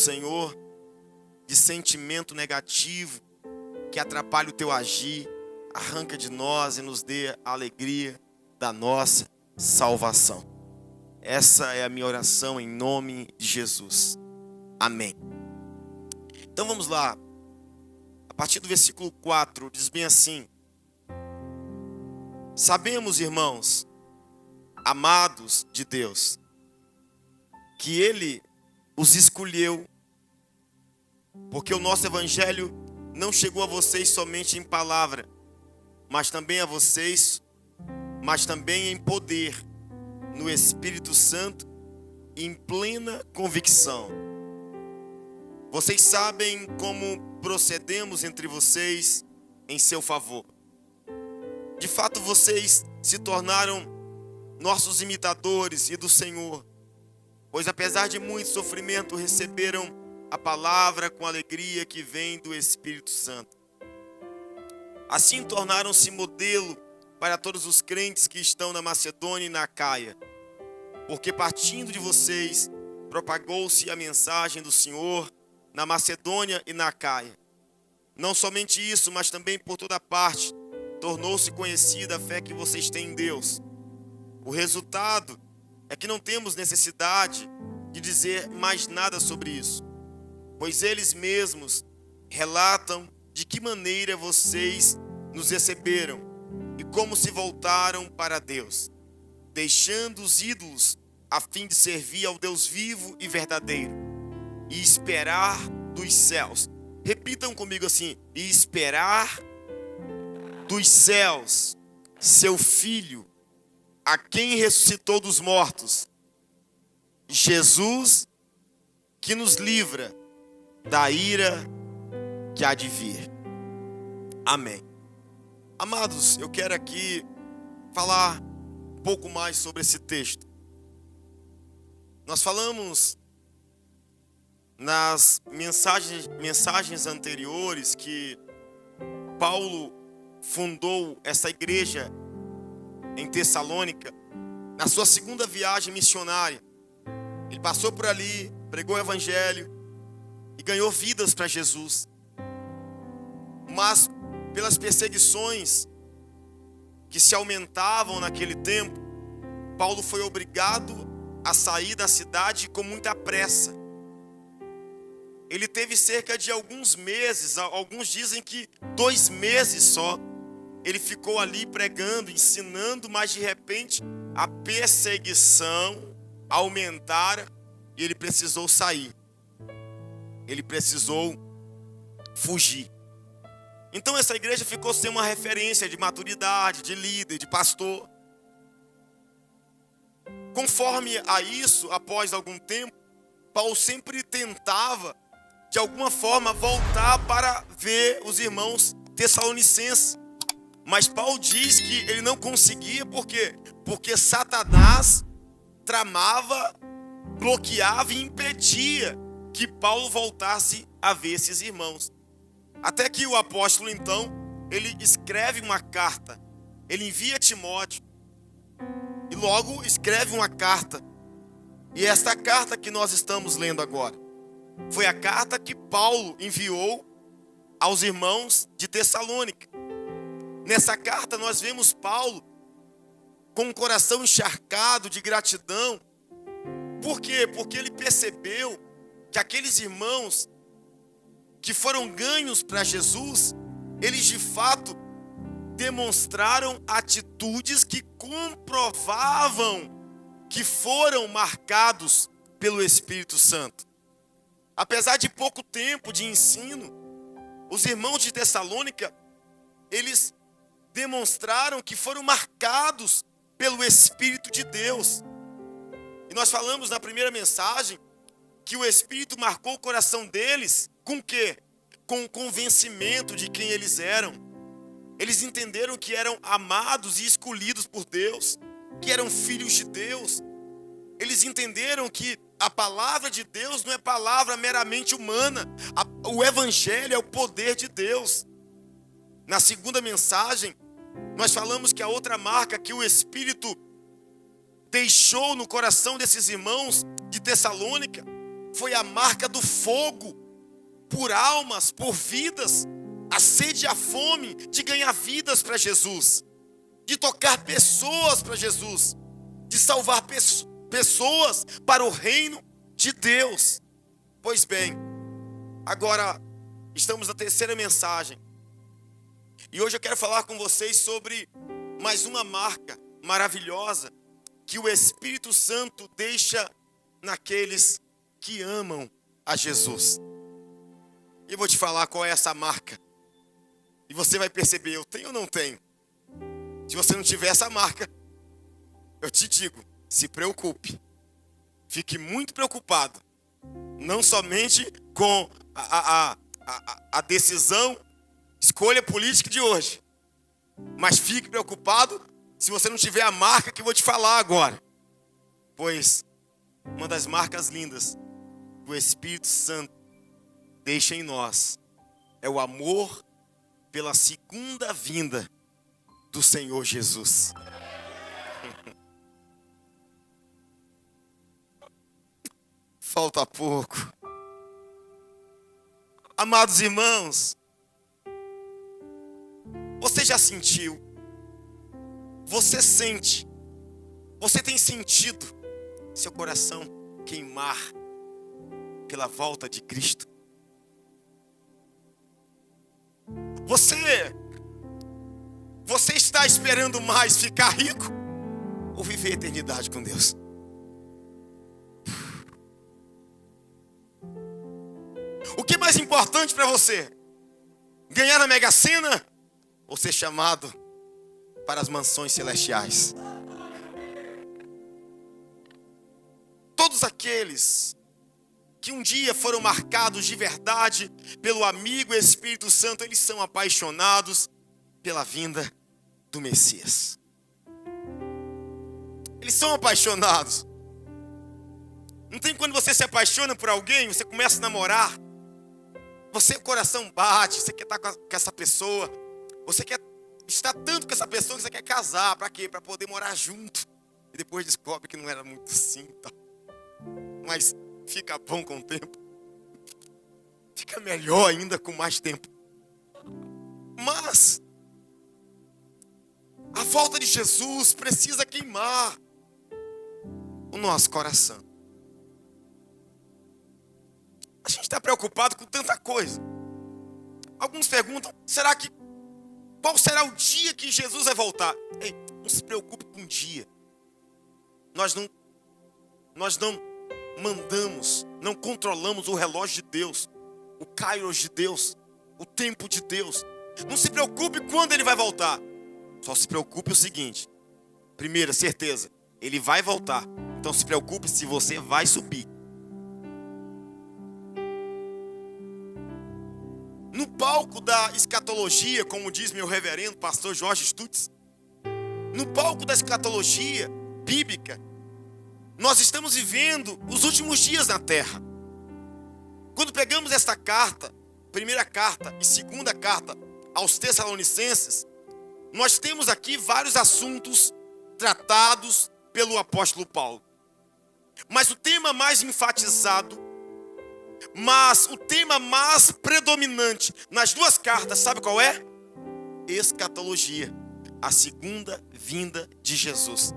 Senhor, de sentimento negativo que atrapalha o teu agir, arranca de nós e nos dê a alegria da nossa salvação. Essa é a minha oração em nome de Jesus. Amém. Então vamos lá. A partir do versículo 4, diz bem assim: sabemos, irmãos, amados de Deus, que Ele os escolheu, porque o nosso evangelho não chegou a vocês somente em palavra, mas também em poder, no Espírito Santo e em plena convicção. Vocês sabem como procedemos entre vocês em seu favor. De fato, vocês se tornaram nossos imitadores e do Senhor, pois apesar de muito sofrimento, receberam a palavra com alegria que vem do Espírito Santo. Assim tornaram-se modelo para todos os crentes que estão na Macedônia e na Acaia, porque partindo de vocês, propagou-se a mensagem do Senhor na Macedônia e na Acaia. Não somente isso, mas também por toda parte, tornou-se conhecida a fé que vocês têm em Deus. O resultado é que não temos necessidade de dizer mais nada sobre isso, pois eles mesmos relatam de que maneira vocês nos receberam e como se voltaram para Deus, deixando os ídolos a fim de servir ao Deus vivo e verdadeiro e esperar dos céus. Repitam comigo assim: e esperar dos céus seu Filho, a quem ressuscitou dos mortos, Jesus, que nos livra da ira que há de vir. Amém. Amados, eu quero aqui falar um pouco mais sobre esse texto. Nós falamos nas mensagens anteriores que Paulo fundou essa igreja em Tessalônica na sua segunda viagem missionária. Ele passou por ali, pregou o evangelho e ganhou vidas para Jesus. Mas pelas perseguições que se aumentavam naquele tempo, Paulo foi obrigado a sair da cidade com muita pressa. Ele teve cerca de alguns meses, alguns dizem que 2 meses só, ele ficou ali pregando, ensinando, mas de repente a perseguição aumentara e ele precisou sair. Ele precisou fugir. Então essa igreja ficou sem uma referência de maturidade, de líder, de pastor. Conforme a isso, após algum tempo, Paulo sempre tentava, de alguma forma, voltar para ver os irmãos tessalonicenses. Mas Paulo diz que ele não conseguia, por quê? Porque Satanás tramava, bloqueava e impedia que Paulo voltasse a ver esses irmãos. Até que o apóstolo, então, ele escreve uma carta, ele envia Timóteo, e logo escreve uma carta. E esta carta que nós estamos lendo agora, foi a carta que Paulo enviou aos irmãos de Tessalônica. Nessa carta nós vemos Paulo com um coração encharcado de gratidão. Por quê? Porque ele percebeu que aqueles irmãos que foram ganhos para Jesus, eles de fato demonstraram atitudes que comprovavam que foram marcados pelo Espírito Santo. Apesar de pouco tempo de ensino, os irmãos de Tessalônica, eles demonstraram que foram marcados pelo Espírito de Deus. E nós falamos na primeira mensagem que o Espírito marcou o coração deles com o quê? Com o convencimento de quem eles eram. Eles entenderam que eram amados e escolhidos por Deus, que eram filhos de Deus. Eles entenderam que a palavra de Deus não é palavra meramente humana. O evangelho é o poder de Deus. Na segunda mensagem, nós falamos que a outra marca que o Espírito deixou no coração desses irmãos de Tessalônica foi a marca do fogo, por almas, por vidas, a sede e a fome de ganhar vidas para Jesus, de tocar pessoas para Jesus, de salvar pessoas para o reino de Deus. Pois bem, agora estamos na terceira mensagem. E hoje eu quero falar com vocês sobre mais uma marca maravilhosa que o Espírito Santo deixa naqueles que amam a Jesus. E eu vou te falar qual é essa marca. E você vai perceber, eu tenho ou não tenho? Se você não tiver essa marca, eu te digo, se preocupe. Fique muito preocupado. Não somente com a decisão, escolha política de hoje. Mas fique preocupado se você não tiver a marca que eu vou te falar agora. Pois uma das marcas lindas que o Espírito Santo deixa em nós é o amor pela segunda vinda do Senhor Jesus. Falta pouco. Amados irmãos, você já sentiu, você sente, você tem sentido seu coração queimar pela volta de Cristo? Você está esperando mais ficar rico ou viver a eternidade com Deus? O que é mais importante para você? Ganhar na Mega Sena ou ser chamado para as mansões celestiais? Todos aqueles que um dia foram marcados de verdade pelo amigo Espírito Santo, eles são apaixonados pela vinda do Messias. Eles são apaixonados. Não tem quando você se apaixona por alguém, você começa a namorar, o coração bate, você quer estar com essa pessoa, você quer estar tanto com essa pessoa que você quer casar. Para quê? Para poder morar junto. E depois descobre que não era muito assim, tá? Mas fica bom com o tempo. Fica melhor ainda com mais tempo. Mas a volta de Jesus precisa queimar o nosso coração. A gente está preocupado com tanta coisa. Alguns perguntam, qual será o dia que Jesus vai voltar? Ei, não se preocupe com o dia. Nós não mandamos, não controlamos o relógio de Deus, o kairos de Deus, o tempo de Deus. Não se preocupe quando ele vai voltar. Só se preocupe o seguinte: primeira certeza, ele vai voltar. Então se preocupe se você vai subir. No palco da escatologia, como diz meu reverendo pastor Jorge Stutz, no palco da escatologia bíblica, nós estamos vivendo os últimos dias na terra. Quando pegamos esta carta, primeira carta e segunda carta aos Tessalonicenses, nós temos aqui vários assuntos tratados pelo apóstolo Paulo. Mas o tema mais enfatizado, mas o tema mais predominante nas duas cartas, sabe qual é? Escatologia, a segunda vinda de Jesus.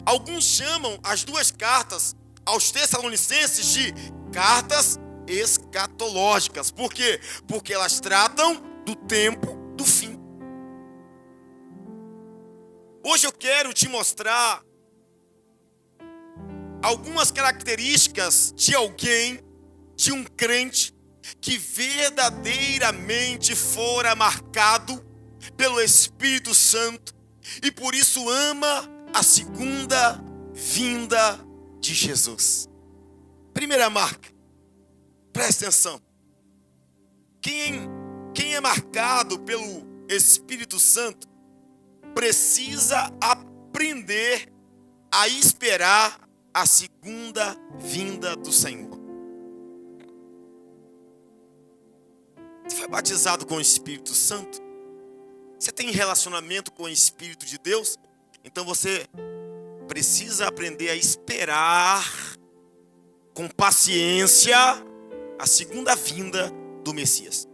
Alguns chamam as duas cartas aos Tessalonicenses de cartas escatológicas. Por quê? Porque elas tratam do tempo do fim. Hoje eu quero te mostrar algumas características de alguém, de um crente que verdadeiramente fora marcado pelo Espírito Santo e por isso ama a segunda vinda de Jesus. Primeira marca, presta atenção. Quem é marcado pelo Espírito Santo precisa aprender a esperar a segunda vinda do Senhor. Você foi batizado com o Espírito Santo? Você tem relacionamento com o Espírito de Deus? Então você precisa aprender a esperar com paciência a segunda vinda do Messias.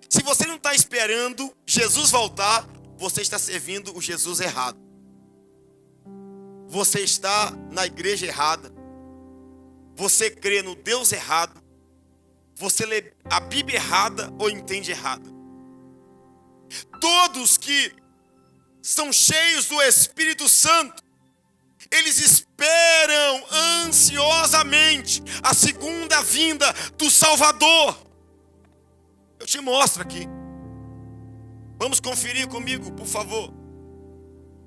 Se você não está esperando Jesus voltar, você está servindo o Jesus errado. Você está na igreja errada. Você crê no Deus errado. Você lê a Bíblia errada ou entende errado. Todos que são cheios do Espírito Santo, eles esperam ansiosamente a segunda vinda do Salvador. Eu te mostro aqui. Vamos conferir comigo, por favor.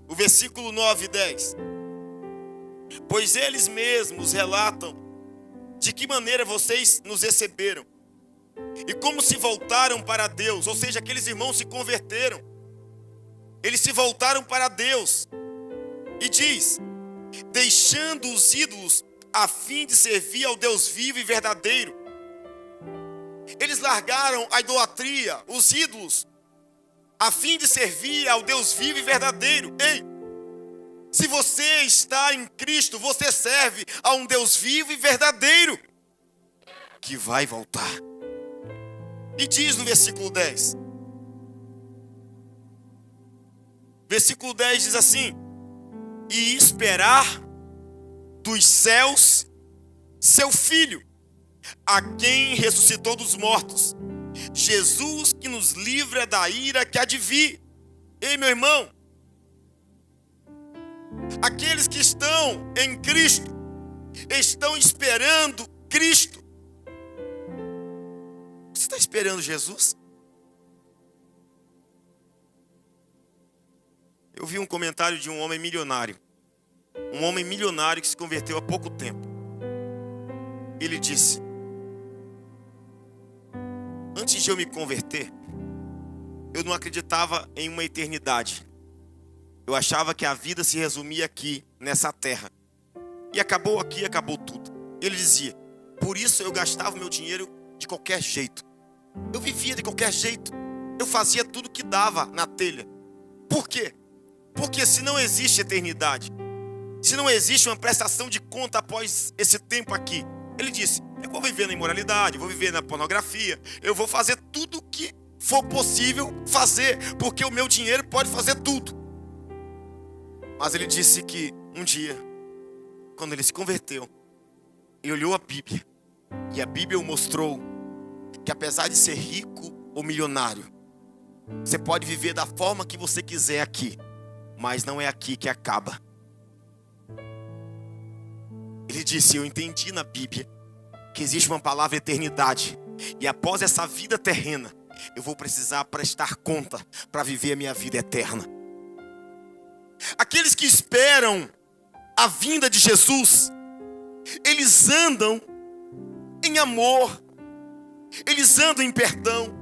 O versículo 9 e 10. Pois eles mesmos relatam de que maneira vocês nos receberam e como se voltaram para Deus. Ou seja, aqueles irmãos se converteram. Eles se voltaram para Deus. E diz: deixando os ídolos a fim de servir ao Deus vivo e verdadeiro. Eles largaram a idolatria, os ídolos, a fim de servir ao Deus vivo e verdadeiro. Ei, se você está em Cristo, você serve a um Deus vivo e verdadeiro, que vai voltar. E diz no versículo 10. Versículo 10 diz assim: e esperar dos céus seu Filho, a quem ressuscitou dos mortos, Jesus, que nos livra da ira que há de vir. Ei, meu irmão, aqueles que estão em Cristo estão esperando Cristo. Você está esperando Jesus? Eu vi um comentário de um homem milionário. Um homem milionário que se converteu há pouco tempo. Ele disse: antes de eu me converter, eu não acreditava em uma eternidade. Eu achava que a vida se resumia aqui, nessa terra. E acabou aqui, acabou tudo. Ele dizia: por isso eu gastava meu dinheiro de qualquer jeito. Eu vivia de qualquer jeito. Eu fazia tudo que dava na telha. Por quê? Porque se não existe eternidade, se não existe uma prestação de conta após esse tempo aqui, ele disse: eu vou viver na imoralidade, vou viver na pornografia, eu vou fazer tudo o que for possível fazer, porque o meu dinheiro pode fazer tudo. Mas ele disse que um dia, quando ele se converteu, ele olhou a Bíblia, e a Bíblia o mostrou que apesar de ser rico ou milionário, você pode viver da forma que você quiser aqui, mas não é aqui que acaba. Ele disse: eu entendi na Bíblia que existe uma palavra eternidade, e após essa vida terrena, eu vou precisar prestar conta para viver a minha vida eterna. Aqueles que esperam a vinda de Jesus, eles andam em amor, eles andam em perdão,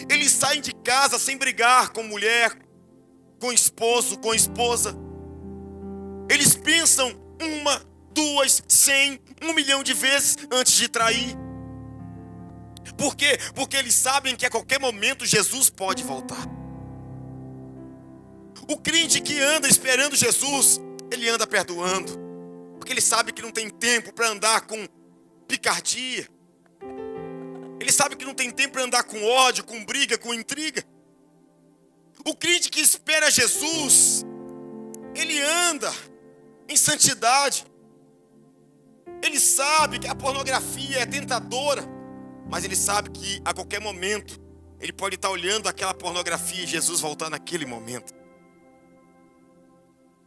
eles saem de casa sem brigar com mulher, com esposo, com esposa. Eles pensam 1, 2, 100, 1 milhão de vezes antes de trair. Por quê? Porque eles sabem que a qualquer momento Jesus pode voltar. O crente que anda esperando Jesus, ele anda perdoando, porque ele sabe que não tem tempo para andar com picardia. Ele sabe que não tem tempo para andar com ódio, com briga, com intriga. O crente que espera Jesus, ele anda em santidade. Ele sabe que a pornografia é tentadora, mas ele sabe que a qualquer momento ele pode estar olhando aquela pornografia e Jesus voltar naquele momento.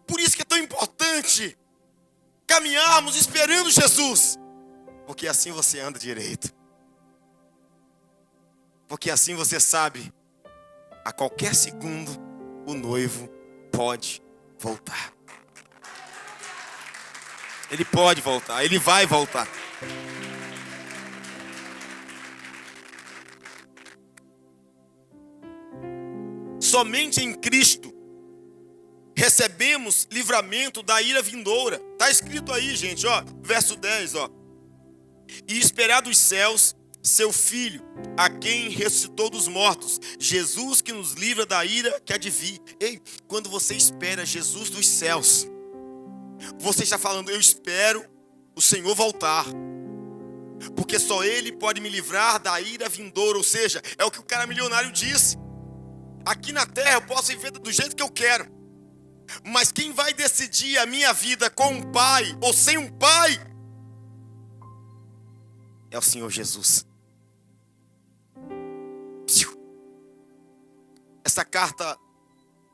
Por isso que é tão importante caminharmos esperando Jesus, porque assim você anda direito. Porque assim você sabe, a qualquer segundo o noivo pode voltar. Ele pode voltar, ele vai voltar. Somente em Cristo recebemos livramento da ira vindoura. Está escrito aí, gente, ó, verso 10, ó. E esperar dos céus seu Filho, a quem ressuscitou dos mortos, Jesus, que nos livra da ira que há de vir. Ei, quando você espera Jesus dos céus, você está falando: eu espero o Senhor voltar. Porque só Ele pode me livrar da ira vindoura. Ou seja, é o que o cara milionário disse. Aqui na terra eu posso viver do jeito que eu quero. Mas quem vai decidir a minha vida com um pai ou sem um pai é o Senhor Jesus. Essa carta,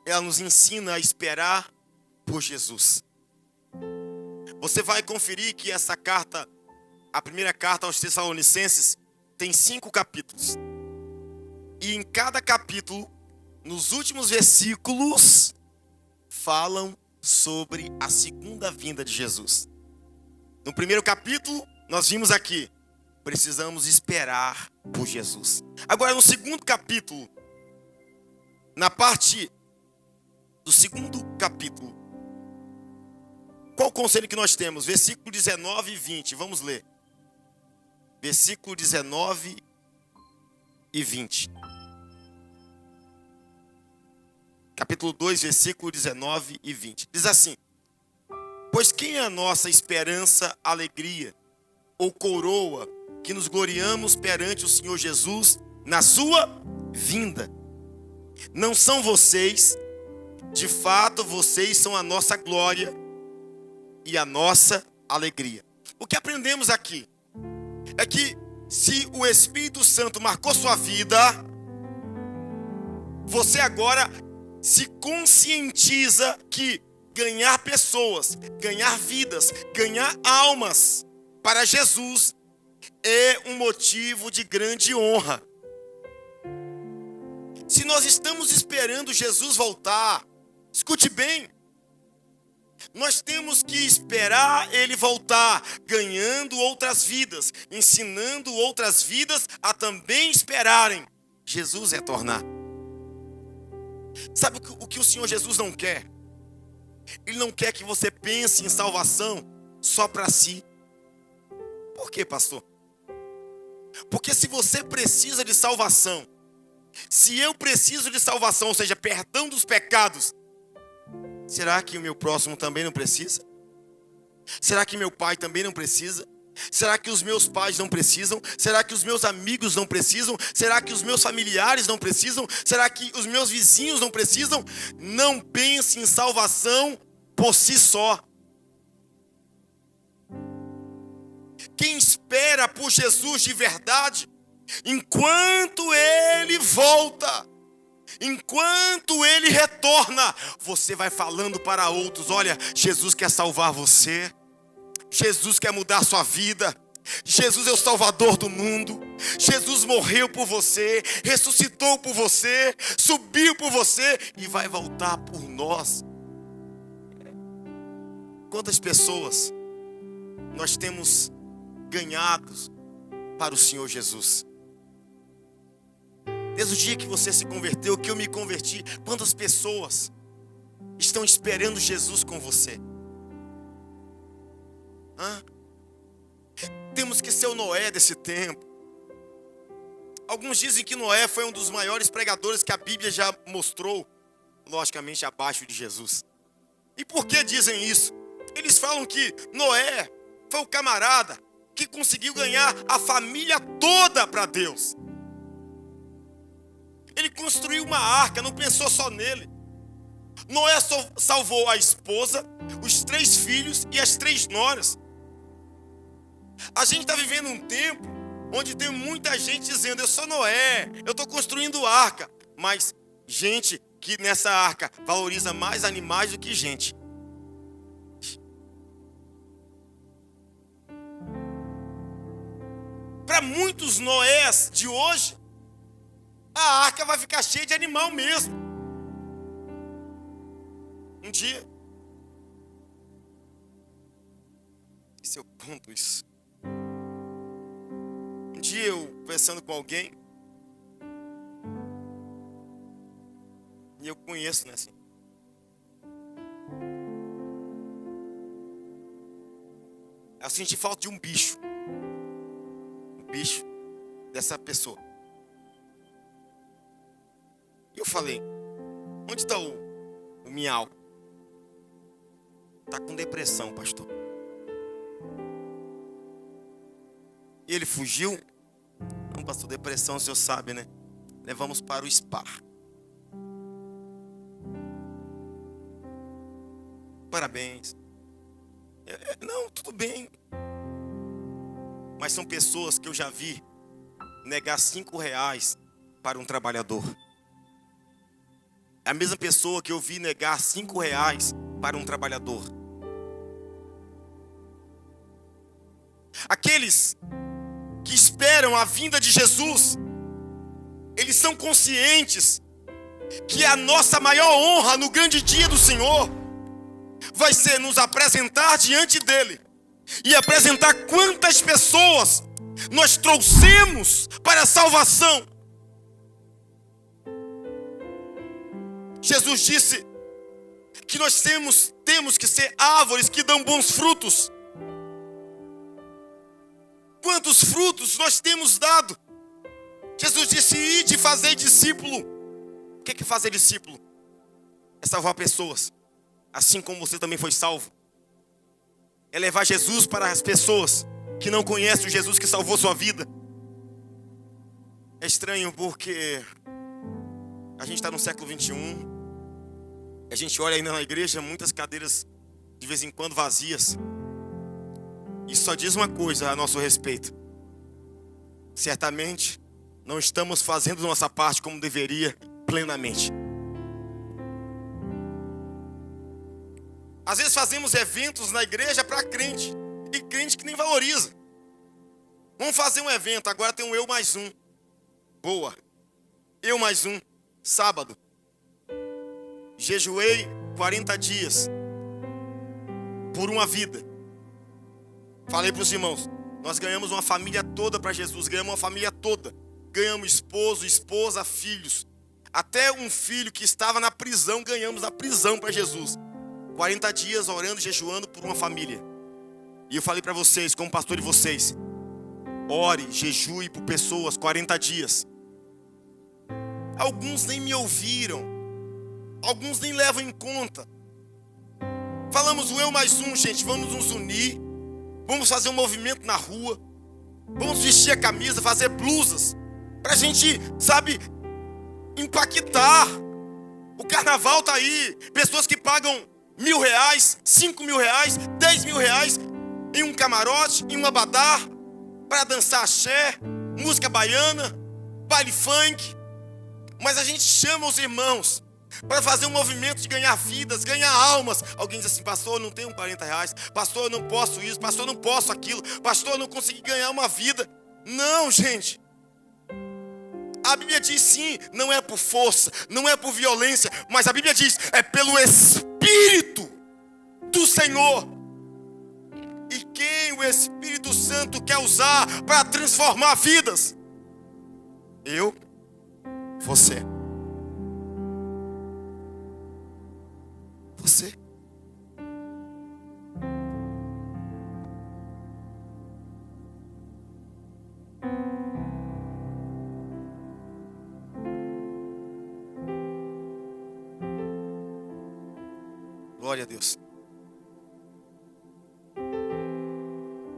ela nos ensina a esperar por Jesus. Você vai conferir que essa carta, a primeira carta aos Tessalonicenses, tem 5 capítulos. E em cada capítulo, nos últimos versículos, falam sobre a segunda vinda de Jesus. No primeiro capítulo, nós vimos aqui, precisamos esperar por Jesus. Agora, no segundo capítulo, na parte do segundo capítulo, qual o conselho que nós temos? Versículo 19 e 20, vamos ler. Versículo 19 e 20. Capítulo 2, versículo 19 e 20. Diz assim: pois quem é a nossa esperança, alegria ou coroa que nos gloriamos perante o Senhor Jesus na sua vinda? Não são vocês, de fato vocês são a nossa glória e a nossa alegria. O que aprendemos aqui é que se o Espírito Santo marcou sua vida, você agora se conscientiza que ganhar pessoas, ganhar vidas, ganhar almas para Jesus é um motivo de grande honra. Se nós estamos esperando Jesus voltar, escute bem, nós temos que esperar Ele voltar, ganhando outras vidas, ensinando outras vidas a também esperarem Jesus retornar. Sabe o que o Senhor Jesus não quer? Ele não quer que você pense em salvação só para si. Por quê, pastor? Porque se você precisa de salvação, se eu preciso de salvação, ou seja, perdão dos pecados, será que o meu próximo também não precisa? Será que meu pai também não precisa? Será que os meus pais não precisam? Será que os meus amigos não precisam? Será que os meus familiares não precisam? Será que os meus vizinhos não precisam? Não pense em salvação por si só. Quem espera por Jesus de verdade, enquanto Ele volta, enquanto Ele retorna, você vai falando para outros: olha, Jesus quer salvar você, Jesus quer mudar sua vida, Jesus é o Salvador do mundo, Jesus morreu por você, ressuscitou por você, subiu por você e vai voltar por nós. Quantas pessoas nós temos ganhados para o Senhor Jesus? Desde o dia que você se converteu, que eu me converti, quantas pessoas estão esperando Jesus com você? Temos que ser o Noé desse tempo. Alguns dizem que Noé foi um dos maiores pregadores que a Bíblia já mostrou, logicamente abaixo de Jesus. E por que dizem isso? Eles falam que Noé foi o camarada que conseguiu ganhar a família toda para Deus. Ele construiu uma arca, não pensou só nele. Noé salvou a esposa, os 3 filhos e as 3 noras. A gente está vivendo um tempo onde tem muita gente dizendo: eu sou Noé, eu estou construindo arca. Mas gente que nessa arca valoriza mais animais do que gente. Para muitos Noés de hoje, a arca vai ficar cheia de animal mesmo. Um dia, esse é o ponto, isso. Um dia eu conversando com alguém, e eu conheço, né, assim. Eu senti falta de um bicho dessa pessoa. E eu falei: onde está o miau? Está com depressão, pastor. Ele fugiu? Não, pastor, depressão, o senhor sabe, né? Levamos para o spa. Parabéns. Não, tudo bem. Mas são pessoas que eu já vi negar R$ 5 para um trabalhador. É a mesma pessoa que eu vi negar R$ 5 para um trabalhador. Aqueles que esperam a vinda de Jesus, eles são conscientes que a nossa maior honra no grande dia do Senhor vai ser nos apresentar diante dele e apresentar quantas pessoas nós trouxemos para a salvação. Jesus disse que nós temos que ser árvores que dão bons frutos. Quantos frutos nós temos dado? Jesus disse: ide e fazei discípulo. O que é fazer discípulo? É salvar pessoas, assim como você também foi salvo. É levar Jesus para as pessoas que não conhecem o Jesus que salvou sua vida. É estranho porque a gente está no século 21. A gente olha ainda na igreja, muitas cadeiras de vez em quando vazias. Isso só diz uma coisa a nosso respeito: certamente não estamos fazendo nossa parte como deveria plenamente. Às vezes fazemos eventos na igreja para crente, e crente que nem valoriza. Vamos fazer um evento, agora tem um Eu Mais Um. Boa. Eu Mais Um, sábado. Jejuei 40 dias por uma vida. Falei para os irmãos, nós ganhamos uma família toda para Jesus. Ganhamos uma família toda. Ganhamos esposo, esposa, filhos. Até um filho que estava na prisão, ganhamos a prisão para Jesus. 40 dias orando, jejuando por uma família. E eu falei para vocês, como pastor de vocês, ore, jejue por pessoas 40 dias. Alguns nem me ouviram. Alguns nem levam em conta. Falamos o Eu Mais Um, gente. Vamos nos unir. Vamos fazer um movimento na rua. Vamos vestir a camisa, fazer blusas. Pra gente, sabe, impactar. O carnaval tá aí. Pessoas que pagam R$ 1.000, R$ 5.000, R$ 10.000 em um camarote, em um abadá, para dançar axé, música baiana, baile funk. Mas a gente chama os irmãos para fazer um movimento de ganhar vidas, ganhar almas. Alguém diz assim: pastor, eu não tenho R$ 40. Pastor, eu não posso isso. Pastor, eu não posso aquilo. Pastor, eu não consegui ganhar uma vida. Não, gente. A Bíblia diz sim, não é por força, não é por violência, mas a Bíblia diz, é pelo Espírito do Senhor. E quem o Espírito Santo quer usar para transformar vidas? Eu, você. Você. Glória a Deus.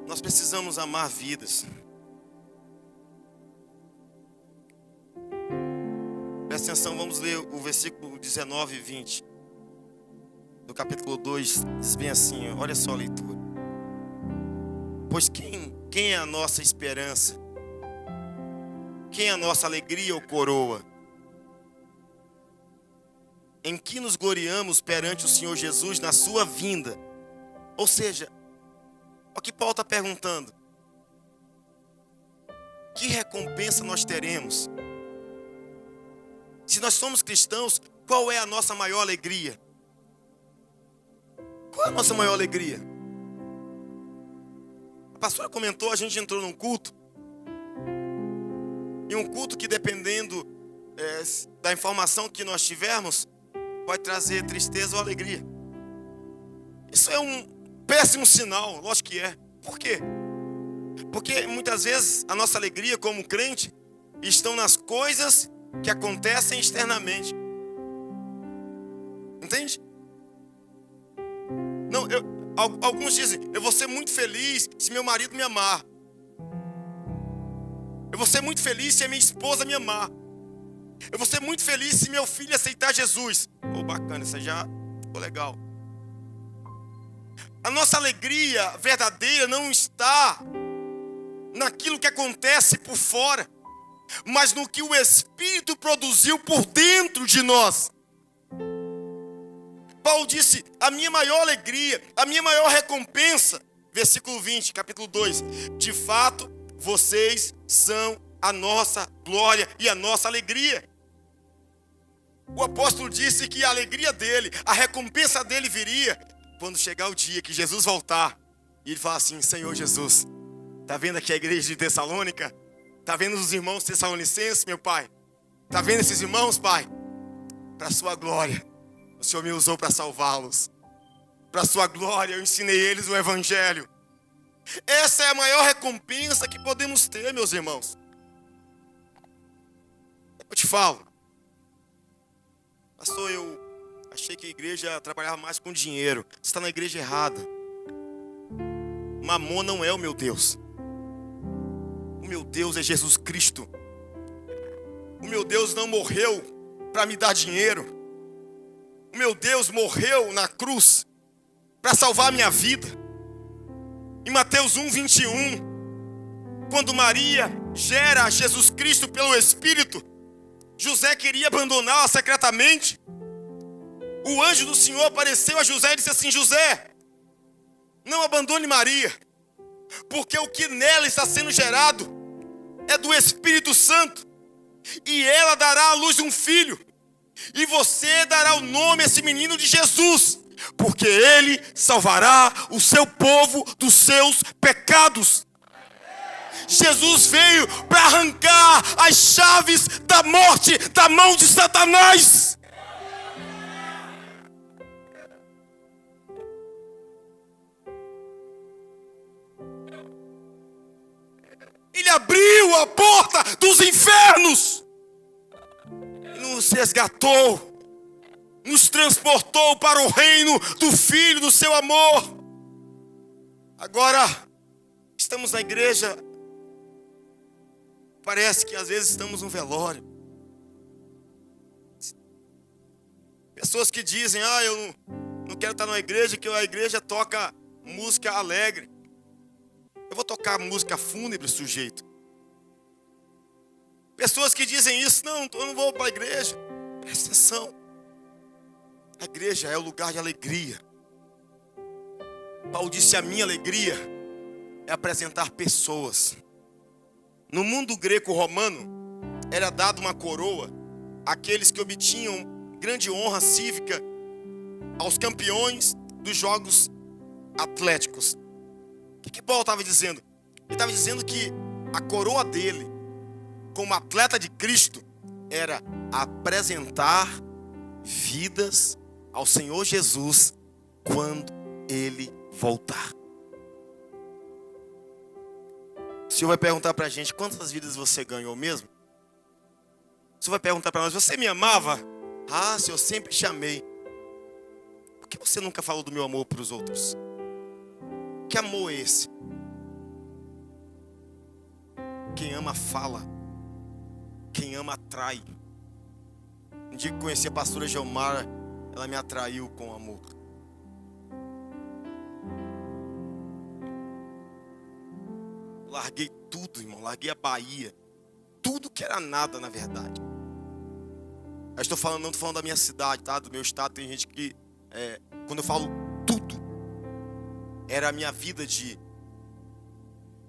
Nós precisamos amar vidas. Presta atenção, vamos ler o versículo 19 e 20 do capítulo 2. Diz bem assim, olha só a leitura. Pois quem é a nossa esperança? Quem é a nossa alegria ou coroa? Em que nos gloriamos perante o Senhor Jesus na sua vinda? Ou seja, o que Paulo está perguntando: que recompensa nós teremos? Se nós somos cristãos, qual é a nossa maior alegria? Qual é a nossa maior alegria? A pastora comentou, a gente entrou num culto. E um culto que, dependendo da informação que nós tivermos, pode trazer tristeza ou alegria. Isso é um péssimo sinal, lógico que é. Por quê? Porque muitas vezes a nossa alegria como crente estão nas coisas que acontecem externamente. Entende? Não, alguns dizem, eu vou ser muito feliz se meu marido me amar. Eu vou ser muito feliz se a minha esposa me amar. Eu vou ser muito feliz se meu filho aceitar Jesus. Bacana, isso já ficou legal. A nossa alegria verdadeira não está naquilo que acontece por fora, mas no que o Espírito produziu por dentro de nós. Paulo disse: a minha maior alegria, a minha maior recompensa, versículo 20, capítulo 2, de fato, vocês são a nossa glória e a nossa alegria. O apóstolo disse que a alegria dele, a recompensa dele viria quando chegar o dia que Jesus voltar. E ele fala assim: Senhor Jesus, está vendo aqui a igreja de Tessalônica? Está vendo os irmãos tessalonicenses, meu Pai? Está vendo esses irmãos, Pai? Para a sua glória, o Senhor me usou para salvá-los. Para a sua glória, eu ensinei eles o Evangelho. Essa é a maior recompensa que podemos ter, meus irmãos. Eu te falo, pastor, eu achei que a igreja trabalhava mais com dinheiro. Você está na igreja errada. Mamon não é o meu Deus. O meu Deus é Jesus Cristo. O meu Deus não morreu para me dar dinheiro. O meu Deus morreu na cruz para salvar a minha vida. Em Mateus 1:21, quando Maria gera Jesus Cristo pelo Espírito, José queria abandoná-la secretamente. O anjo do Senhor apareceu a José e disse assim: José, não abandone Maria, porque o que nela está sendo gerado é do Espírito Santo, e ela dará à luz um filho, e você dará o nome a esse menino de Jesus, porque ele salvará o seu povo dos seus pecados. Jesus veio para arrancar as chaves da morte da mão de Satanás. Ele abriu a porta dos infernos e nos resgatou, nos transportou para o reino do Filho do seu amor. Agora, estamos na igreja, parece que às vezes estamos num velório. Pessoas que dizem: eu não quero estar numa igreja que a igreja toca música alegre. Eu vou tocar música fúnebre, sujeito. Pessoas que dizem isso: eu não vou para a igreja. Presta atenção. A igreja é o lugar de alegria. Paulo disse: a minha alegria é apresentar pessoas. No mundo greco-romano, era dada uma coroa àqueles que obtinham grande honra cívica aos campeões dos jogos atléticos. O que Paulo estava dizendo? Ele estava dizendo que a coroa dele, como atleta de Cristo, era apresentar vidas ao Senhor Jesus quando Ele voltar. O Senhor vai perguntar para a gente: quantas vidas você ganhou mesmo? O Senhor vai perguntar para nós: você me amava? Ah, Senhor, eu sempre te amei. Por que você nunca falou do meu amor para os outros? Que amor é esse? Quem ama fala. Quem ama atrai. Um dia que conheci a pastora Gelmara, ela me atraiu com amor. Larguei tudo, irmão. Larguei a Bahia. Tudo que era nada, na verdade. Eu não estou falando da minha cidade, tá? Do meu estado. Tem gente que, quando eu falo tudo, era a minha vida de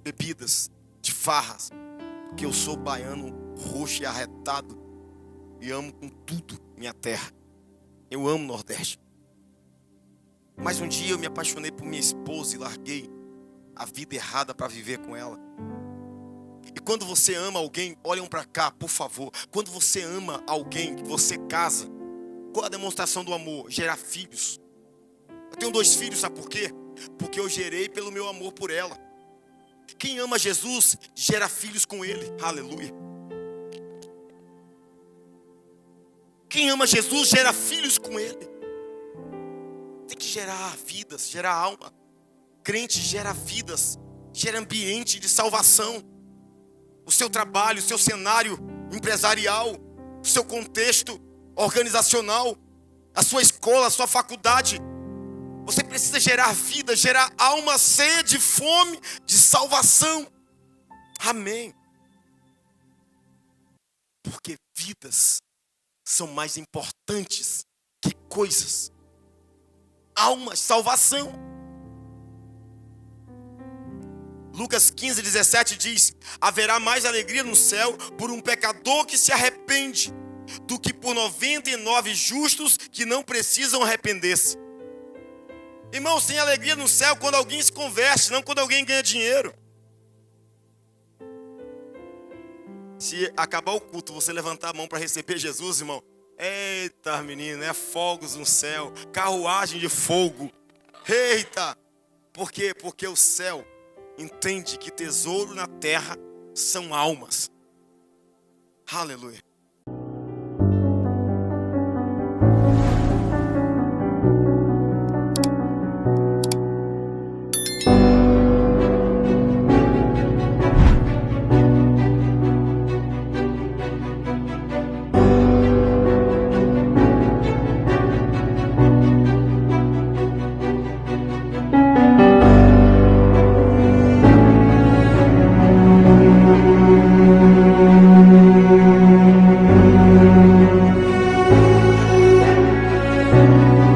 bebidas, de farras. Porque eu sou baiano, roxo e arretado. E amo com tudo minha terra. Eu amo o Nordeste. Mas um dia eu me apaixonei por minha esposa e larguei a vida errada para viver com ela. E quando você ama alguém, olhem para cá, por favor. Quando você ama alguém, que você casa, qual a demonstração do amor? Gerar filhos. Eu tenho 2 filhos, sabe por quê? Porque eu gerei pelo meu amor por ela. Quem ama Jesus, gera filhos com Ele. Aleluia. Quem ama Jesus, gera filhos com Ele. Tem que gerar vidas, gerar alma. Crente gera vidas, gera ambiente de salvação. o seu trabalho, o seu cenário empresarial, o seu contexto organizacional, a sua escola, a sua faculdade. Você precisa gerar vida, gerar alma, sede, fome de salvação. Amém. Porque vidas são mais importantes que coisas. Almas, salvação. Lucas 15, 17 diz: haverá mais alegria no céu por um pecador que se arrepende do que por 99 justos que não precisam arrepender-se. Irmãos, tem alegria no céu quando alguém se converte, não quando alguém ganha dinheiro. Se acabar o culto, você levantar a mão para receber Jesus, irmão, eita menino, é fogos no céu, carruagem de fogo. Eita! Por quê? Porque o céu entende que tesouro na terra são almas. Aleluia.